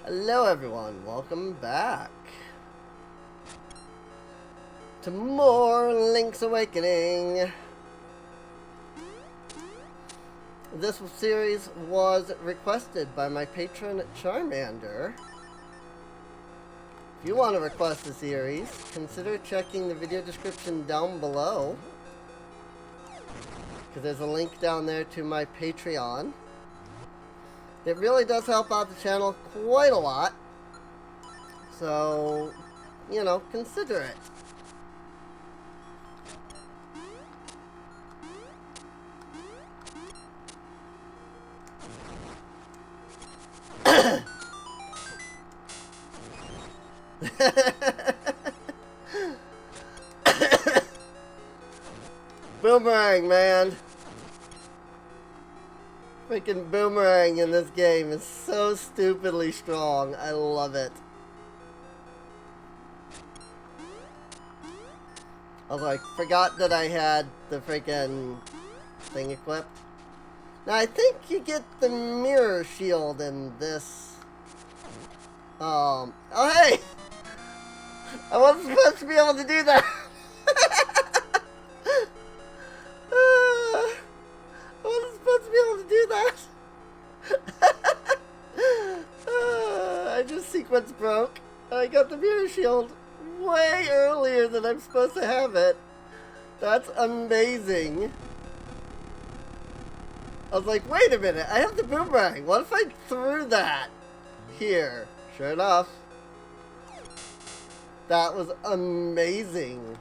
Hello everyone, welcome back to more Link's Awakening. This series was requested by my patron Charmander. If you want to request a series, consider checking the video description down below, because there's a link down there to my Patreon. It really does help out the channel quite a lot. So, you know, consider it. Boomerang, man. Freaking boomerang in this game is so stupidly strong. I love it. Although I forgot that I had the freaking thing equipped. Now I think you get the mirror shield in this. Oh hey! I wasn't supposed to be able to do that! I just sequence broke. I got the mirror shield way earlier than I'm supposed to have it. That's amazing. I was like, wait a minute, I have the boomerang. What if I threw that here? Sure enough. That was amazing.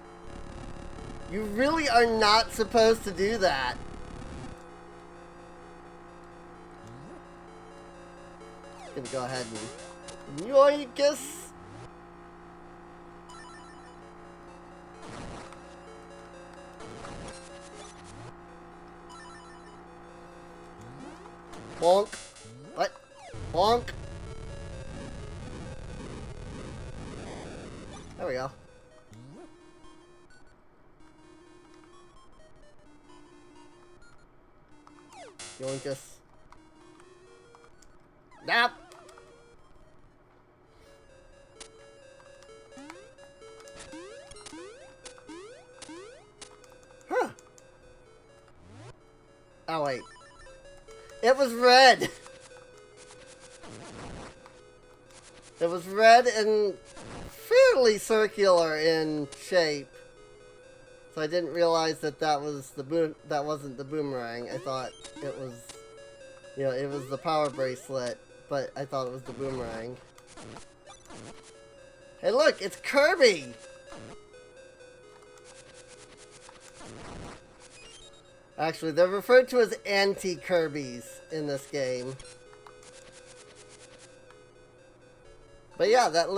You really are not supposed to do that. Gonna go ahead and yoinkus. Bonk. What? Bonk. There we go. Yoinkus. Nap. Huh. Oh, wait. It was red. It was red and fairly circular in shape. So I didn't realize that that wasn't the boomerang. I thought it was, you know, it was the power bracelet, but I thought it was the boomerang. Hey look, it's Kirby! Actually, they're referred to as anti-Kirbys in this game. But yeah, that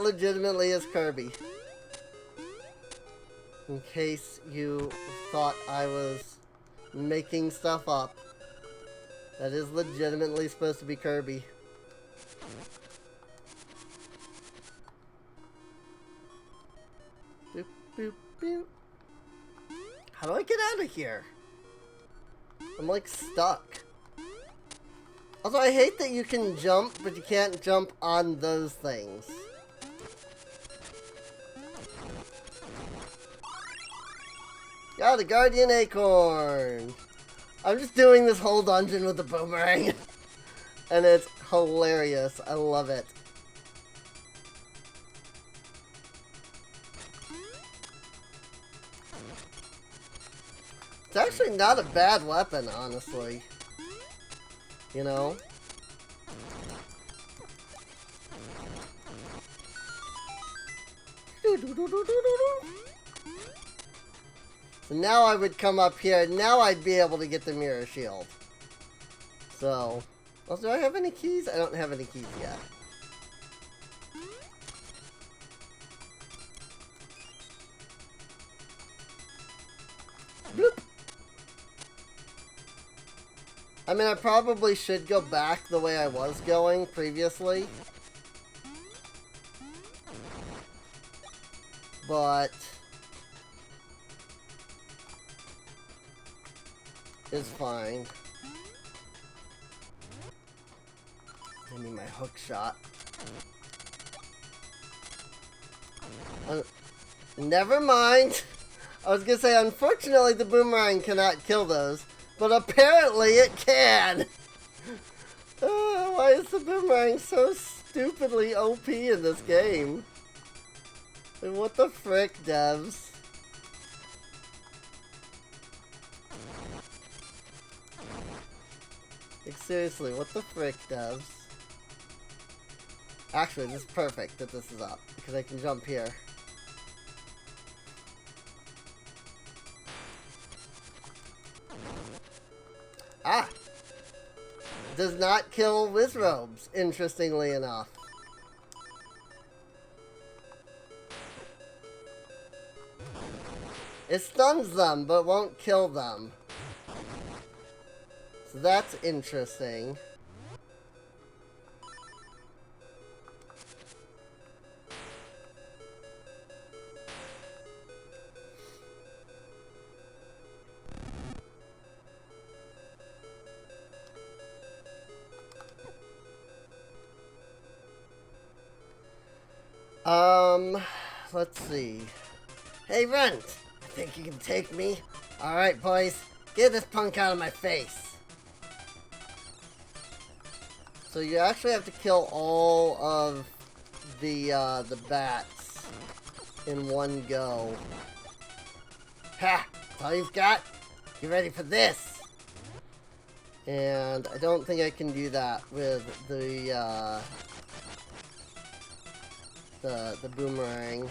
legitimately is Kirby. In case you thought I was making stuff up. That is legitimately supposed to be Kirby. Boop, boop, boop. How do I get out of here? I'm like stuck. Also, I hate that you can jump, but you can't jump on those things. Got a Guardian Acorn! I'm just doing this whole dungeon with the boomerang. And it's hilarious. I love it. It's actually not a bad weapon, honestly. You know? So now I would come up here, now I'd be able to get the mirror shield. So, also, do I have any keys? I don't have any keys yet. Bloop. I mean, I probably should go back the way I was going previously. But it's fine. I need my hook shot. Never mind. I was gonna say, unfortunately, the boomerang cannot kill those, but apparently it can. Why is the boomerang so stupidly OP in this game? Like, what the frick, devs? Like, seriously, what the frick, devs? Actually, this is perfect that this is up, because I can jump here. Ah! Does not kill Wizrobes, interestingly enough. It stuns them, but won't kill them. So that's interesting. Let's see. Hey, Rent! Think you can take me? Alright, boys. Get this punk out of my face. So you actually have to kill all of the bats in one go. Ha! That's all you've got? You ready for this? And I don't think I can do that with the boomerang.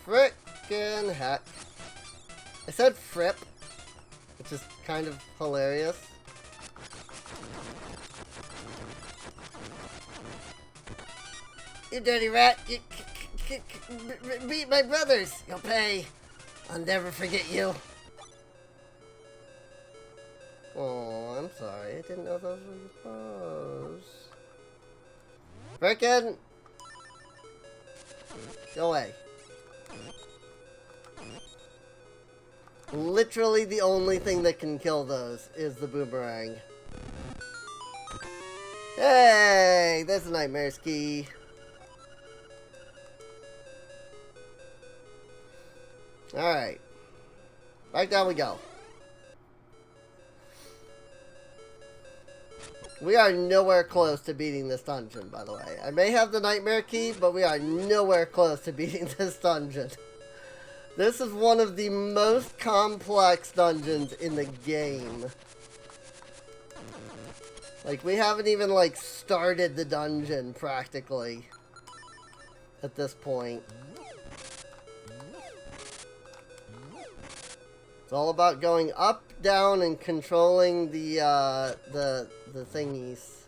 Frickin' heck. I said frip, which is kind of hilarious. You dirty rat! You beat my brothers! You'll pay! I'll never forget you! Oh, I'm sorry. I didn't know those were your paws. Frickin'! Go away. Literally the only thing that can kill those is the boomerang. Hey! There's a Nightmare's key. Alright. Back down we go. We are nowhere close to beating this dungeon, by the way. I may have the Nightmare key, but we are nowhere close to beating this dungeon. This is one of the most complex dungeons in the game. Like, we haven't even, like, started the dungeon, practically, at this point. It's all about going up, down, and controlling the thingies.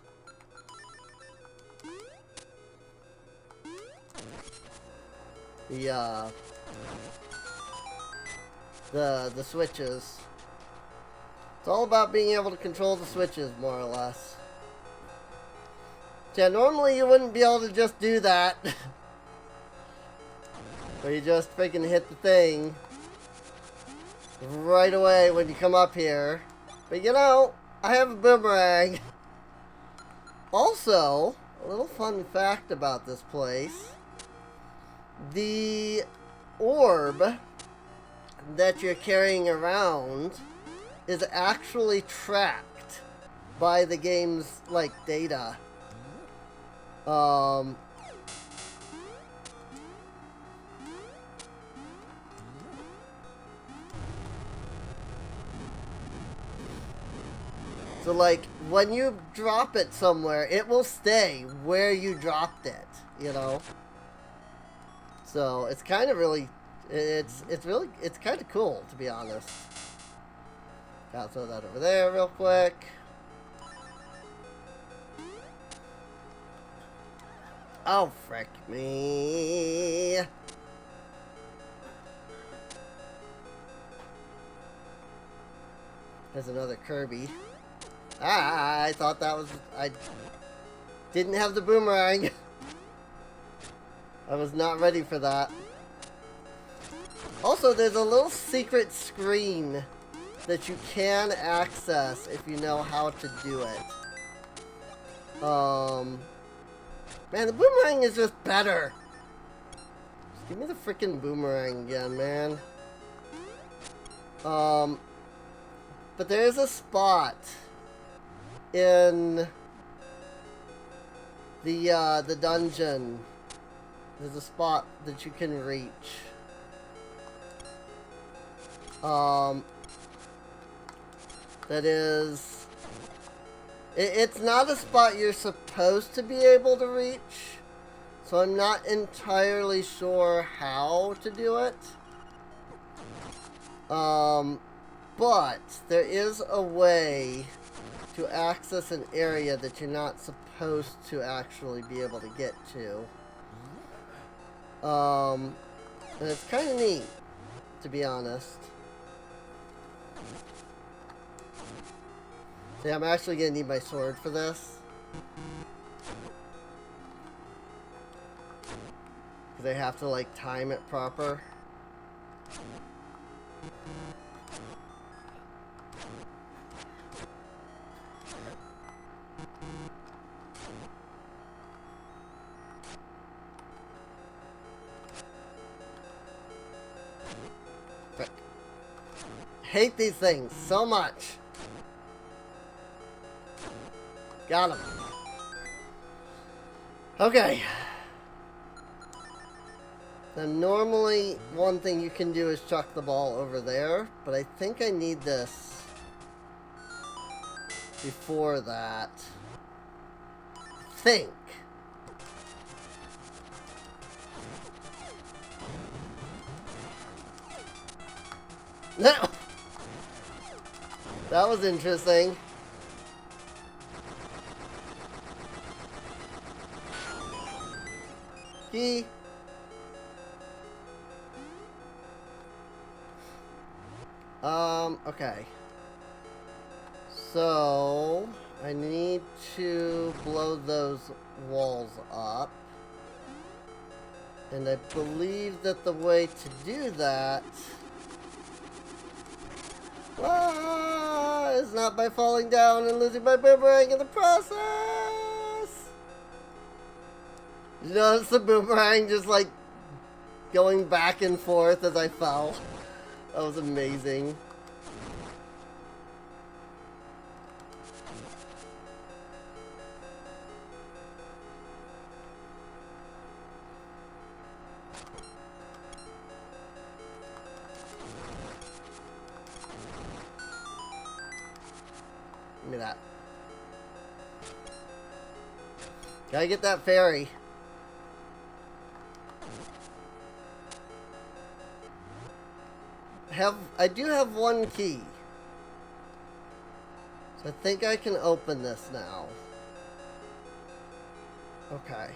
The switches. It's all about being able to control the switches, more or less. Yeah, normally you wouldn't be able to just do that. Where you just freaking hit the thing right away when you come up here. But you know, I have a boomerang. Also, a little fun fact about this place. The orb that you're carrying around is actually tracked by the game's, like, data. So, like, when you drop it somewhere, it will stay where you dropped it, you know? So, it's kind of really, it's kind of cool, to be honest. Gotta throw that over there real quick. Oh, frick me. There's another Kirby. Ah, I thought that was... I didn't have the boomerang. I was not ready for that. Also, there's a little secret screen that you can access if you know how to do it. Man, the boomerang is just better. Just give me the freaking boomerang again, man. But there is a spot in the dungeon. There's a spot that you can reach. That is... It's not a spot you're supposed to be able to reach, so I'm not entirely sure how to do it. But there is a way to access an area that you're not supposed to actually be able to get to. And it's kind of neat, to be honest. See, I'm actually going to need my sword for this. Because I have to, like, time it proper. Frick. Hate these things so much. Got him. Okay. Now, normally, one thing you can do is chuck the ball over there, but I think I need this before that. I think. No! That was interesting. Key. Okay. So, I need to blow those walls up. And I believe that the way to do that is not by falling down and losing my boomerang in the process. You notice the boomerang just like going back and forth as I fell. That was amazing. Give me that. Gotta get that fairy. I do have one key. So I think I can open this now. Okay.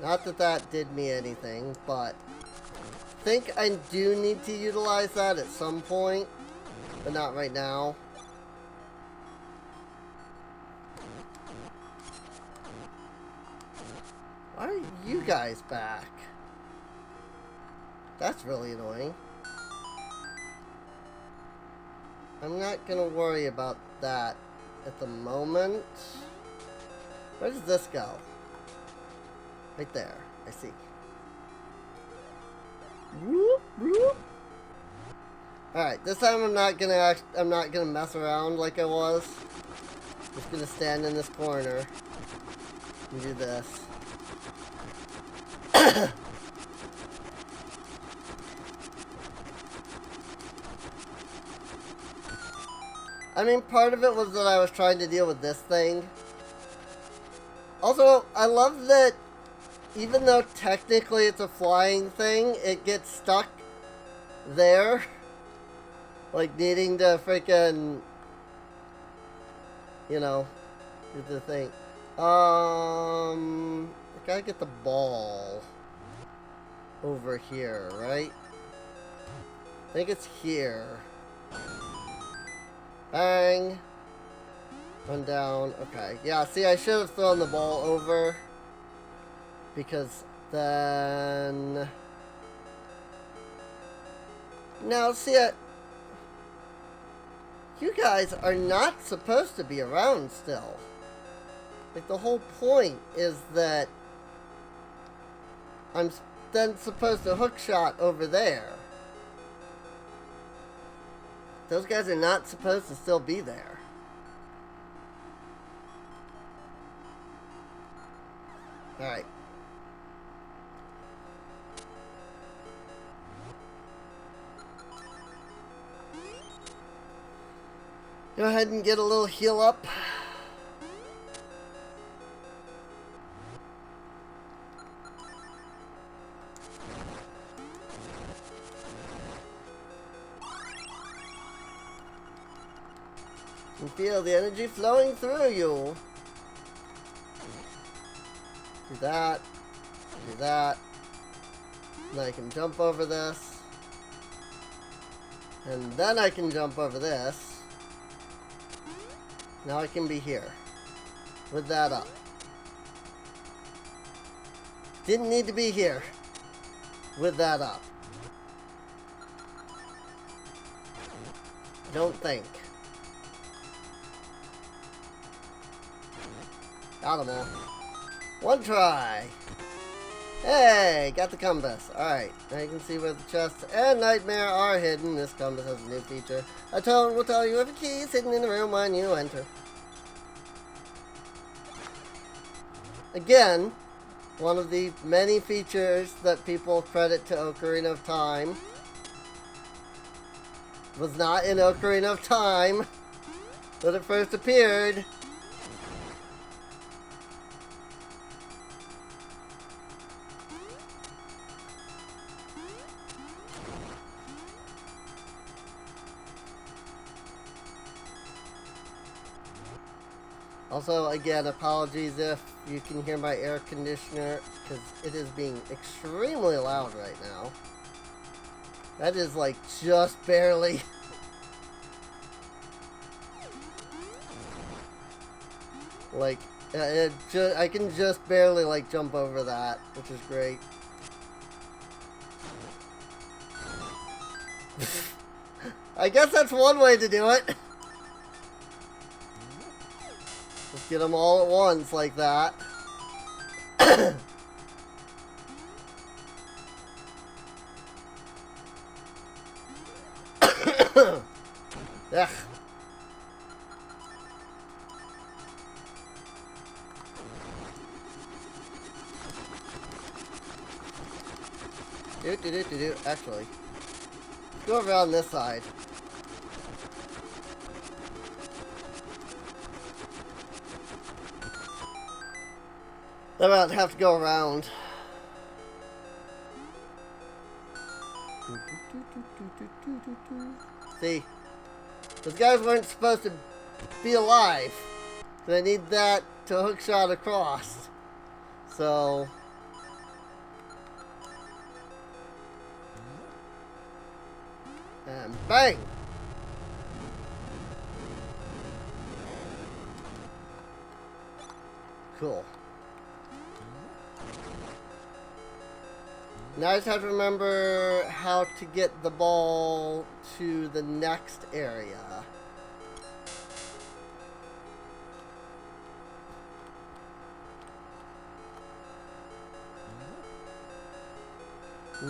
Not that that did me anything, but I think I do need to utilize that at some point, but not right now. Why are you guys back? That's really annoying. I'm not gonna worry about that at the moment. Where does this go? Right there. I see. Whoop, whoop. Alright, this time I'm not gonna mess around like I was. Just gonna stand in this corner and do this. I mean, part of it was that I was trying to deal with this thing. Also, I love that even though technically it's a flying thing, it gets stuck there. Like needing to freaking, you know, do the thing. I gotta get the ball over here, right? I think it's here. Bang. Run down. Okay. Yeah, see, I should have thrown the ball over. Because then... Now, see, You guys are not supposed to be around still. Like, the whole point is that I'm then supposed to hookshot over there. Those guys are not supposed to still be there. Alright. Go ahead and get a little heal up. And feel the energy flowing through you. Do that. Do that. And I can jump over this. And then I can jump over this. Now I can be here. With that up. Didn't need to be here. With that up. Don't think. Got them all. One try. Hey, got the compass. Alright, now you can see where the chests and nightmare are hidden. This compass has a new feature. A tone will tell you if a key is hidden in the room when you enter. Again, one of the many features that people credit to Ocarina of Time was not in Ocarina of Time when it first appeared. Also, again, apologies if you can hear my air conditioner, because it is being extremely loud right now. That is, like, just barely. Like, I can just barely, like, jump over that, which is great. I guess that's one way to do it. Just get them all at once like that. Ugh. Actually, let's go around this side. Then I'll have to go around. See, those guys weren't supposed to be alive. I need that to hookshot across. So, and bang! Cool. Now I just have to remember how to get the ball to the next area.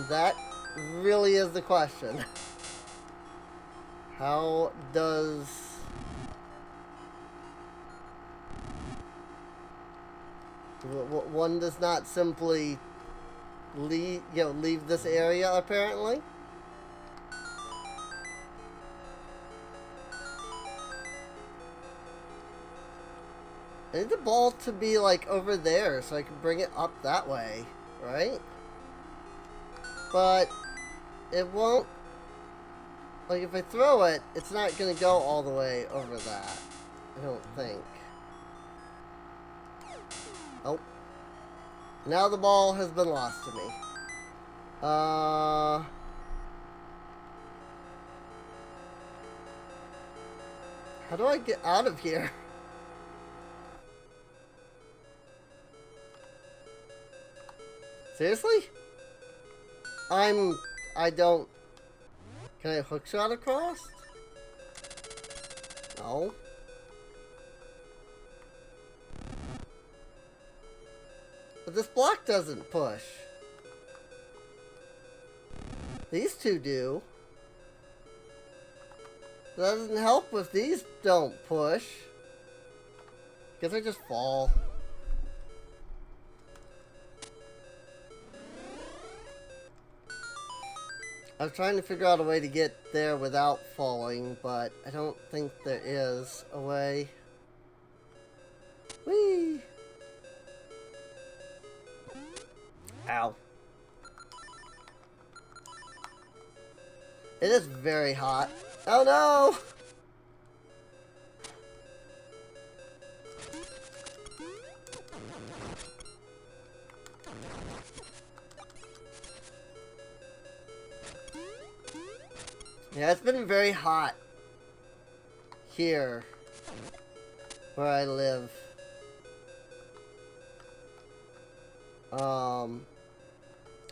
That really is the question. How does... One does not simply leave this area, apparently. I need the ball to be, like, over there so I can bring it up that way, right? But it won't... Like, if I throw it, it's not going to go all the way over that. I don't think. Oh. Now the ball has been lost to me. How do I get out of here? Seriously? I don't... Can I hookshot across? No. But this block doesn't push. These two do. That doesn't help if these don't push. Guess I just fall. I was trying to figure out a way to get there without falling, but I don't think there is a way. Whee! Ow. It is very hot. Oh no! Yeah, it's been very hot here where I live.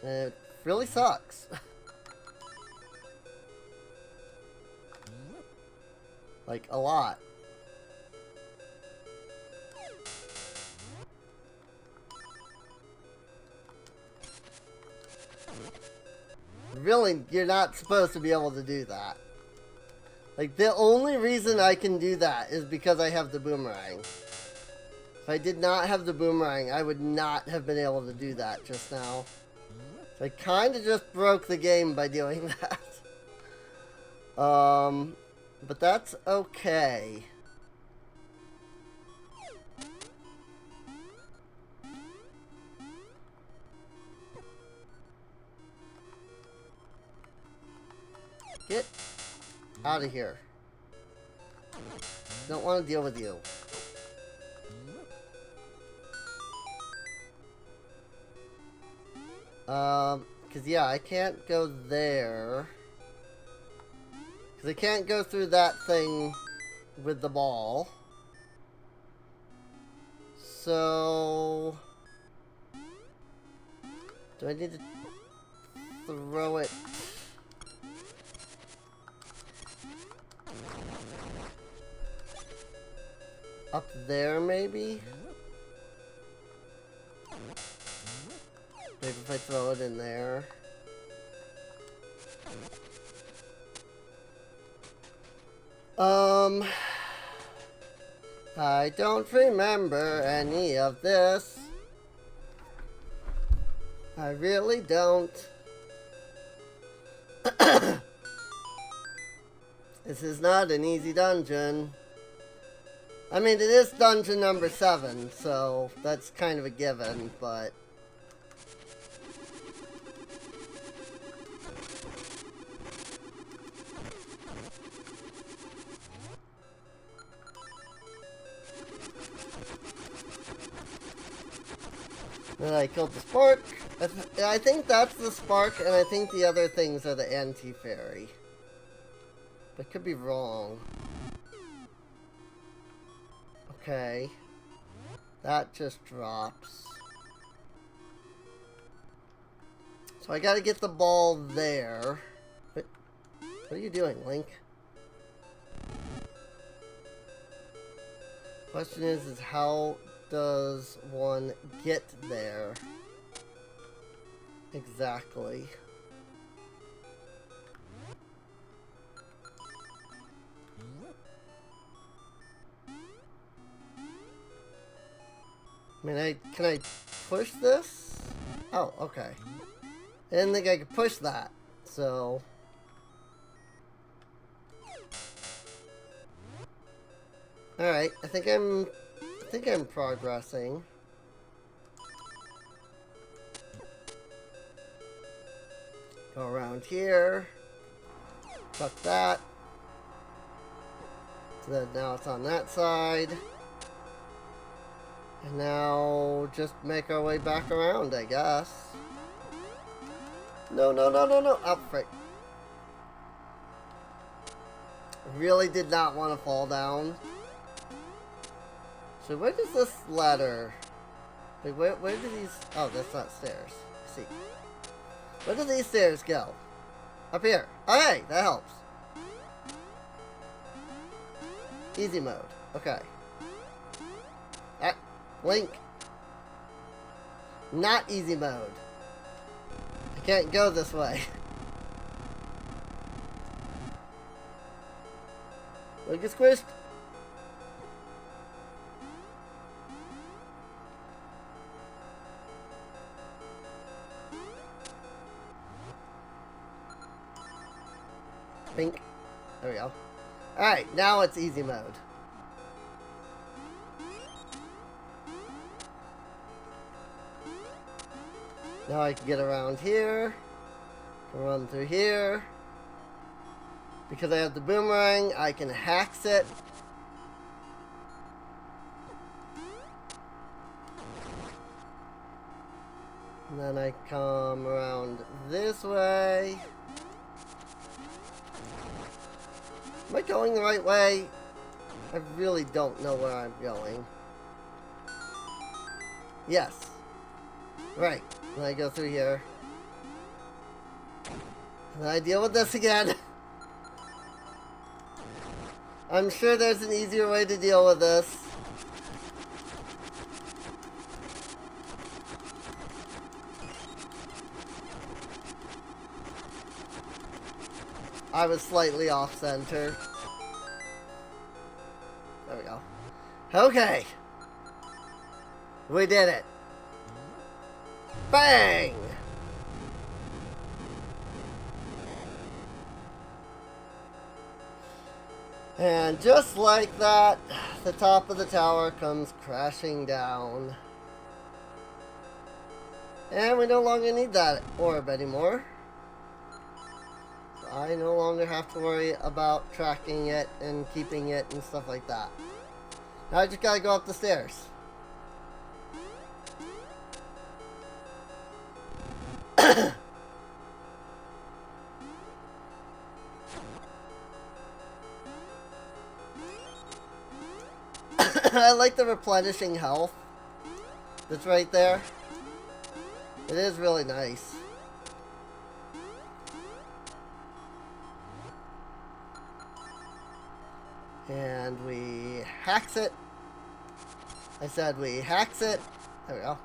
It really sucks. Like, a lot. Really, you're not supposed to be able to do that. Like, the only reason I can do that is because I have the boomerang. If I did not have the boomerang, I would not have been able to do that just now. So I kind of just broke the game by doing that. But that's okay. Get out of here. Don't want to deal with you. Cause yeah, I can't go there. Cause I can't go through that thing with the ball. So... do I need to throw it? Up there, maybe? Maybe if I throw it in there. I don't remember any of this. I really don't. This is not an easy dungeon. I mean, it is dungeon number 7, so that's kind of a given, but... then I killed the spark. I think that's the spark, and I think the other things are the anti-fairy. But I could be wrong. Okay. That just drops. So I gotta get the ball there. What are you doing, Link? Question is how does one get there? Exactly. I mean, can I push this? Oh, okay. I didn't think I could push that, so... Alright, I think I'm progressing. Go around here. Fuck that. So then now it's on that side. And now just make our way back around, I guess. No, no, no, no, no. Oh, frick. Really did not want to fall down. So where does this ladder... Wait, where do these... Oh, that's not stairs. I see. Where do these stairs go? Up here. Oh, hey, that helps. Easy mode. Okay. Ah, Link. Not easy mode. I can't go this way. Look, get squished. Pink. There we go. Alright, now it's easy mode. Now I can get around here. Can run through here. Because I have the boomerang, I can hacks it. And then I come around this way. Am I going the right way? I really don't know where I'm going. Yes. Right. And I go through here. And I deal with this again. I'm sure there's an easier way to deal with this. I was slightly off center. There we go. Okay. We did it. Bang! And just like that, the top of the tower comes crashing down. And we no longer need that orb anymore. So I no longer have to worry about tracking it and keeping it and stuff like that. Now I just gotta go up the stairs. I like the replenishing health that's right there. It is really nice. And we hacks it. I said we hacks it. There we go.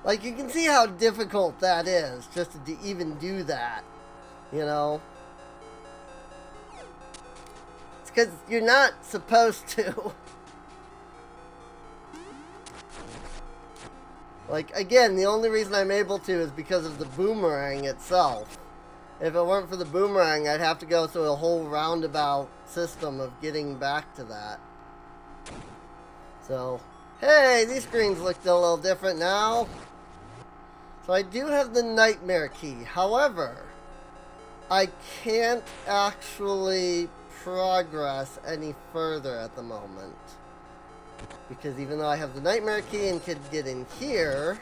Like, you can see how difficult that is, just to even do that, you know? It's because you're not supposed to. Like, again, the only reason I'm able to is because of the boomerang itself. If it weren't for the boomerang, I'd have to go through a whole roundabout system of getting back to that. So, hey, these screens look a little different now. So I do have the nightmare key. However, I can't actually progress any further at the moment. Because even though I have the nightmare key and could get in here,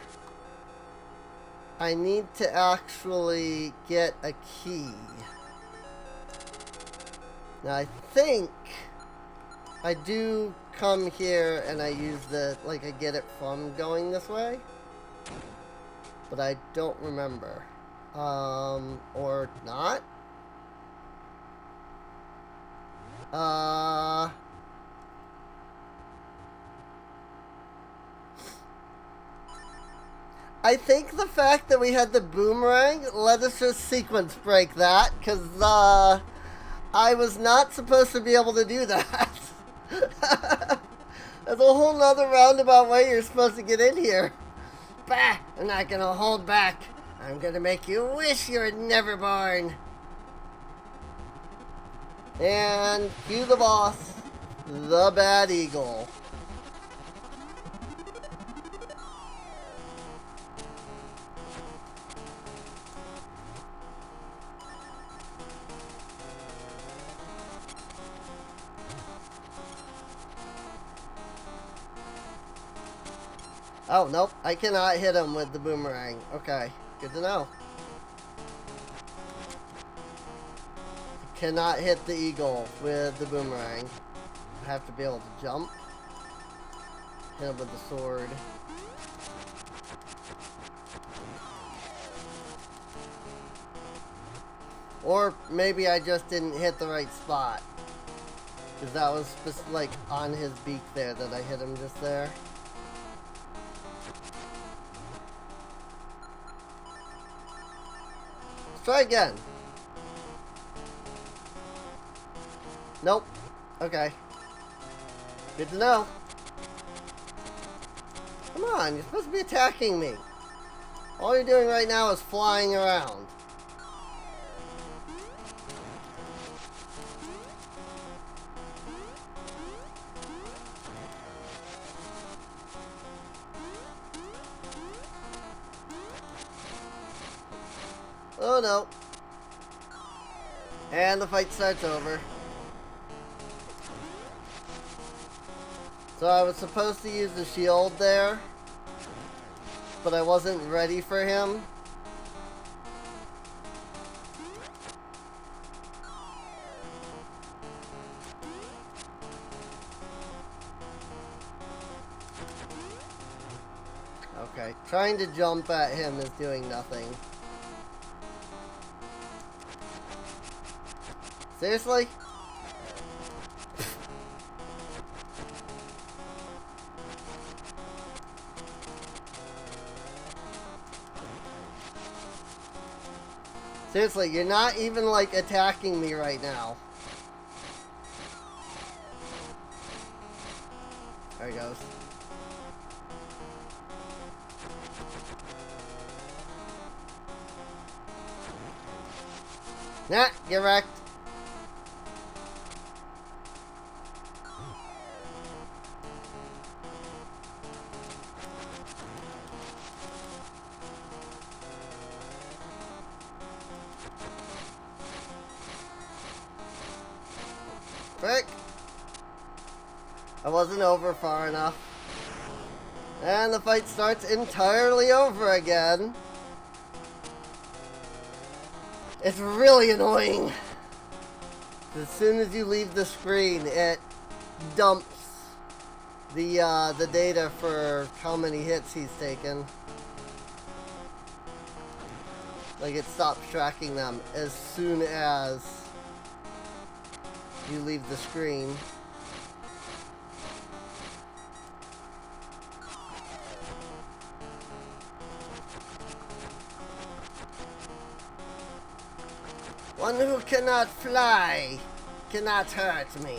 I need to actually get a key. Now I think I do come here and I use the, like, I get it from going this way. But I don't remember. Or not? I think the fact that we had the boomerang, let us just sequence break that, because, I was not supposed to be able to do that. There's a whole nother roundabout way you're supposed to get in here. Bah! I'm not gonna hold back. I'm gonna make you wish you were never born. And cue the boss, the Bad Eagle. Oh, nope. I cannot hit him with the boomerang. Okay. Good to know. I cannot hit the eagle with the boomerang. I have to be able to jump. Hit him with the sword. Or maybe I just didn't hit the right spot. Because that was just like on his beak there that I hit him just there. Let's try again. Nope. Okay. Good to know. Come on, you're supposed to be attacking me. All you're doing right now is flying around. Oh no. And the fight starts over. So I was supposed to use the shield there, but I wasn't ready for him. Okay, trying to jump at him is doing nothing. Seriously? Seriously, you're not even like attacking me right now. There he goes. Nah, get wrecked. Frick. I wasn't over far enough. And the fight starts entirely over again. It's really annoying. As soon as you leave the screen, it dumps the data for how many hits he's taken. Like, it stops tracking them as soon as you leave the screen. One who cannot fly cannot hurt me.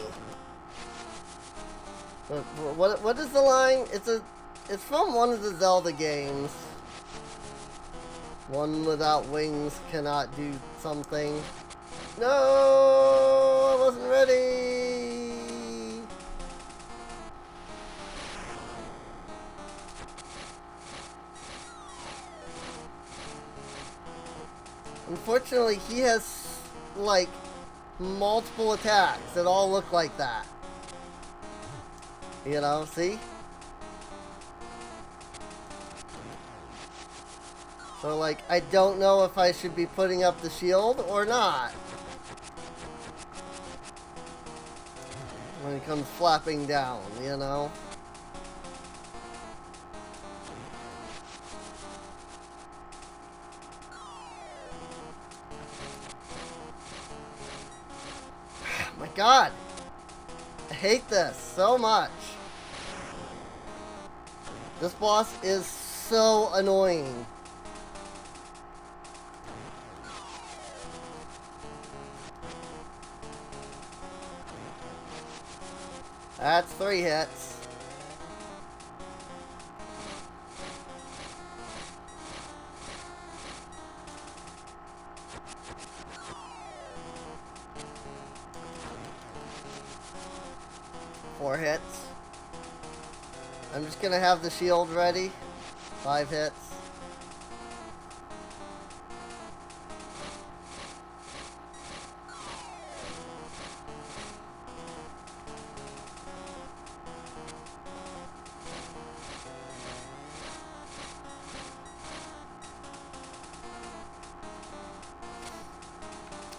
What is the line? It's from one of the Zelda games. One without wings cannot do something. No, I wasn't ready. Unfortunately, he has like multiple attacks that all look like that. You know, see? So like, I don't know if I should be putting up the shield or not when it comes flapping down, you know? My God, I hate this so much. This boss is so annoying. That's 3 hits. Four hits. I'm just gonna have the shield ready. 5 hits.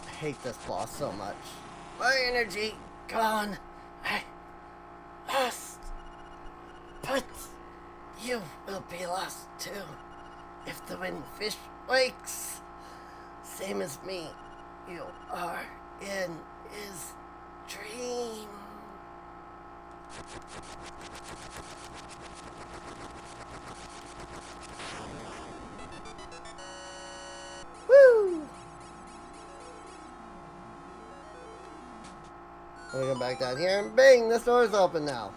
I hate this boss so much. My energy gone. I lost. But you will be lost too if the windfish wakes. Same as me. You are in his dream. I'm gonna go back down here and bing, this door's open now.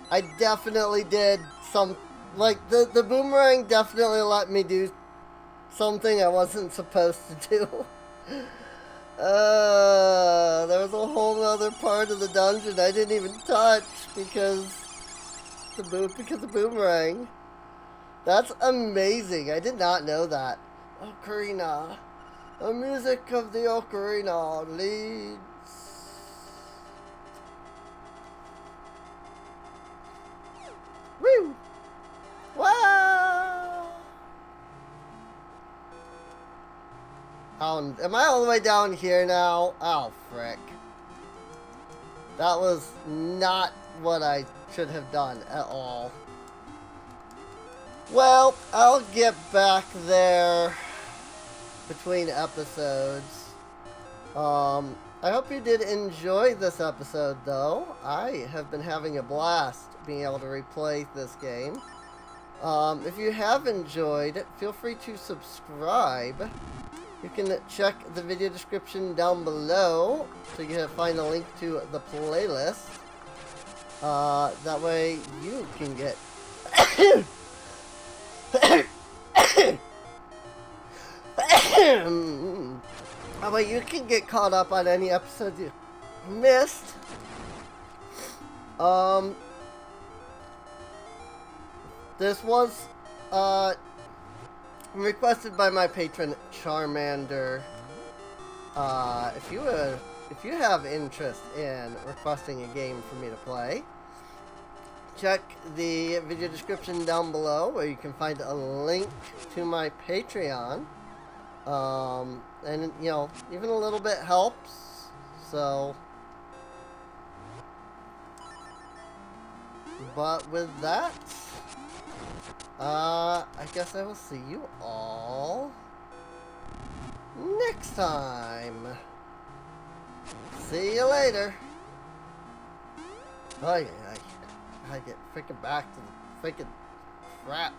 I definitely did some, like, the boomerang definitely let me do something I wasn't supposed to do. There was a whole other part of the dungeon I didn't even touch because the boomerang. That's amazing. I did not know that. Ocarina. The music of the ocarina leads. Woo! Wow! Am I all the way down here now? Oh, frick. That was not what I should have done at all. Well, I'll get back there between episodes. I hope you did enjoy this episode, though. I have been having a blast being able to replay this game. If you have enjoyed, feel free to subscribe. You can check the video description down below so you can find a link to the playlist. That way you can get that way you can get caught up on any episodes you missed. This was requested by my patron Charmander. If you have interest in requesting a game for me to play, check the video description down below where you can find a link to my Patreon. And you know, even a little bit helps. So, but with that, I guess I will see you all next time. See you later. Oh yeah, I get freaking back to the freaking crap.